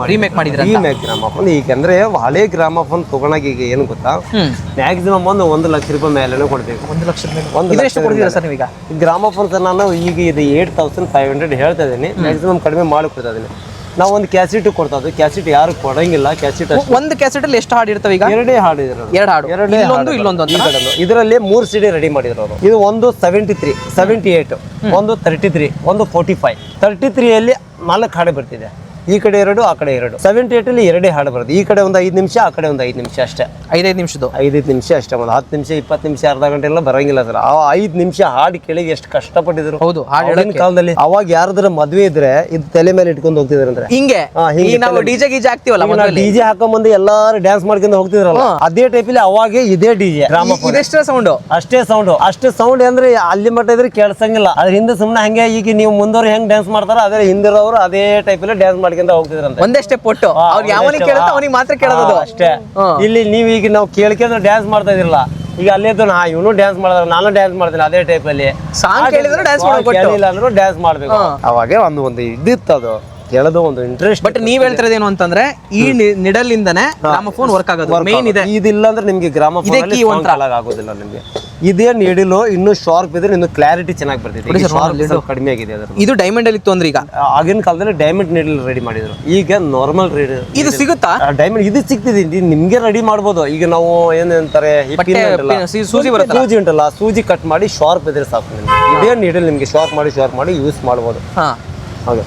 ರೀಮೇಕ್ ಮಾಡಿದ್ರೆ ರೀಮೇಕ್ ಗ್ರಾಮಫೋನ್. ಈಗ ಅಂದ್ರೆ ಹಳೆ ಗ್ರಾಮಫೋನ್ ತಗೊಳಕ್ ಈಗ ಏನು ಗೊತ್ತಾ, ಮ್ಯಾಕ್ಸಿಮಮ್ ಒಂದು 1 ಲಕ್ಷ ರೂಪಾಯಿ ಮೇಲೆನೂ ಕೊಡ್ಬೇಕು. 1 ಲಕ್ಷ ಮೇಲೆ ಎಷ್ಟು ಕೊಡ್ತೀರಾ ಸರ್ ನೀವೀಗ? ಗ್ರಾಮಫೋನ್ ಸರ್ ನಾನು ಈಗ ಇದು 8500 ಹೇಳ್ತಾ ಇದ್ದೀನಿ, ಮ್ಯಾಕ್ಸಿಮಮ್ ಕಡಿಮೆ ಮಾಡಿ ಕೊಡ್ತಾ ಇದ್ದೀನಿ. ನಾವು ಒಂದು ಕ್ಯಾಸೆಟ್ ಕೊಡ್ತಾ ಇದ್ವಿ, ಕ್ಯಾಸೆಟ್ ಯಾರು ಕೊಡಂಗಿಲ್ಲ. ಕ್ಯಾಸೆಟ್ ಒಂದು ಕ್ಯಾಸೆಟ್ ಅಲ್ಲಿ ಎಷ್ಟು ಹಾಡು ಇರ್ತವೆ ಈಗ? 2 ಹಾಡು ಇದ್ರು, 2 ಹಾಡು, ಇಲ್ಲೊಂದು. ಇದರಲ್ಲಿ 3 CD ರೆಡಿ ಮಾಡಿದ್ರು ಅವರು. ಇದು ಒಂದು 73, 78, ಒಂದು 33, ಒಂದು 45. 33 ಅಲ್ಲಿ 4 ಹಾಡು ಬರ್ತಿದೆ, ಈ ಕಡೆ 2 ಆ ಕಡೆ 2. 78 ಅಲ್ಲಿ 2 ಹಾಡು ಬರುತ್ತೆ, ಈ ಕಡೆ ಒಂದು 5 ನಿಮಿಷ ಆ ಕಡೆ ಒಂದು 5 ನಿಮಿಷ ಅಷ್ಟೇ. 5 ನಿಮಿಷದ್ದು 5 ನಿಮಿಷ ಅಷ್ಟೇ. ಒಂದು 10 ನಿಮಿಷ 20 ನಿಮಿಷ ಅರ್ಧ ಗಂಟೆ ಎಲ್ಲ ಬರಂಗಿಲ್ಲ ಸರ್. ಆ 5 ನಿಮಿಷ ಹಾಡು ಕೇಳಿ ಎಷ್ಟು ಕಷ್ಟಪಟ್ಟಿದ್ರು. ಹೌದು, ಆಗಿನ ಕಾಲದಲ್ಲಿ. ಅವಾಗ ಯಾರಾದ್ರೂ ಮದ್ವೆ ಇದ್ರೆ ಇದು ತಲೆ ಮೇಲೆ ಇಟ್ಕೊಂಡು ಹೋಗ್ತಿದ್ರು ಅಂದ್ರೆ ಹಿಂಗೆ. ನಾವು ಡಿಜೆ ಗೀಜೆ ಹಾಕ್ತಿವಲ್ಲ, ಡಿಜೆ ಹಾಕೊಂಡ್ಬಂದು ಎಲ್ಲಾರು ಡ್ಯಾನ್ಸ್ ಮಾಡ್ಕೊಂಡು ಹೋಗ್ತಿದ್ರಲ್ಲ, ಅದೇ ಟೈಪಲ್ಲಿ ಅವಾಗ ಇದೇ ಡಿಜೆ ಗ್ರಾಮಫೋನ್. ಇದೆಷ್ಟೇ ಸೌಂಡ್, ಅಷ್ಟೇ ಸೌಂಡ್ ಅಂದ್ರೆ ಅಲ್ಲಿ ಮಟ್ಟ ಇದ್ರೆ ಕೇಳಿಸಂಗಿಲ್ಲ. ಅದ್ರ ಹಿಂದೆ ಸುಮ್ಮನೆ ಹಂಗೆ ಈಗ ನೀವು ಮುಂದೋರು ಹೆಂಗ್ ಡ್ಯಾನ್ಸ್ ಮಾಡ್ತಾರ ಅದೇ ಹಿಂದಿರೋರು ಅದೇ ಟೈಪಲ್ಲಿ ಡ್ಯಾನ್ಸ್ ಮಾಡ್ಕೊಂಡು ಹೋಗ್ತಿದ್ರಂತೆ. ಒಂದೇ ಸ್ಟೆಪ್ ಕೊಟ್ಟು ಅವ್ರು ಯಾವನಿಗೆ ಕೇಳುತ್ತೋ ಅವನಿಗೆ ಮಾತ್ರ ಕೇಳೋದು ಅಷ್ಟೇ. ಇಲ್ಲಿ ನೀವು ಈಗ ನಾವು ಕೇಳ್ಕೊಂಡು ಡ್ಯಾನ್ಸ್ ಮಾಡ್ತಾ ಇದಿರಲ್ಲ, ಈಗ ಅಲ್ಲೇದು ಇವನು ಡ್ಯಾನ್ಸ್ ಮಾಡಿದ್ರೆ ನಾನು ಡ್ಯಾನ್ಸ್ ಮಾಡ್ತೀನಿ ಅದೇ ಟೈಪ್ ಅಲ್ಲಿ. ಸಾಂಗ್ ಕೇಳಿದ್ರು ಡ್ಯಾನ್ಸ್ ಕೇಳಿಲ್ಲ ಅಂದ್ರೂ ಡ್ಯಾನ್ಸ್ ಮಾಡ್ಬೇಕು. ಅವಾಗ ಒಂದು ಇದಿತ್ತು, ಅದು ಕೇಳೋದು ಒಂದು ಇಂಟ್ರೆಸ್ಟ್. ಬಟ್ ನೀವ್ ಹೇಳ್ತಿರೋದು ಏನು ಅಂತಂದ್ರೆ ಈ ನಿಡಲ್ ಇಂದಾನೆ ಗ್ರಾಮಫೋನ್ ವರ್ಕ್ ಆಗೋದು ಮೇನ್ ಇದೆ. ಇದಿಲ್ಲ ಅಂದ್ರೆ ನಿಮ್ಗೆ ಗ್ರಾಮಫೋನ್ ಆಗೋದಿಲ್ಲ ನಿಮ್ಗೆ. ಇದೇ ನೀಡಿಲು ಇನ್ನೂ ಶಾರ್ಪ್ ಇದ್ರೆ ಇನ್ನು ಕ್ಲಾರಿಟಿ ಚೆನ್ನಾಗಿ ಬರ್ತಿದೆ. ಕಡಿಮೆ ಆಗಿದೆ ಅದ್ರ. ಇದು ಡೈಮಂಡ್ ಅಲ್ಲಿ ಇತ್ತು ಅಂದ್ರೆ ಈಗ ಆಗಿನ ಕಾಲದಲ್ಲಿ ಡೈಮಂಡ್ ನೀಡಲ್ ರೆಡಿ ಮಾಡಿದ್ರು, ಈಗ ನಾರ್ಮಲ್ ಇದು ಸಿಗುತ್ತಾ? ಡೈಮಂಡ್ ಇದು ಸಿಗ್ತಿದೆ, ನಿಮ್ಗೆ ರೆಡಿ ಮಾಡ್ಬೋದು. ಈಗ ನಾವು ಏನಂತಾರೆ ಸೂಜಿ ಉಂಟಲ್ಲ, ಸೂಜಿ ಕಟ್ ಮಾಡಿ ಶಾರ್ಪ್ ಇದ್ರೆ ಸಾಕು ನಿಮ್ಗೆ. ಇದೇ ನೀಡಲ್ ನಿಮ್ಗೆ ಶಾರ್ಪ್ ಮಾಡಿ ಯೂಸ್ ಮಾಡ್ಬೋದು. ಹಾಗೆ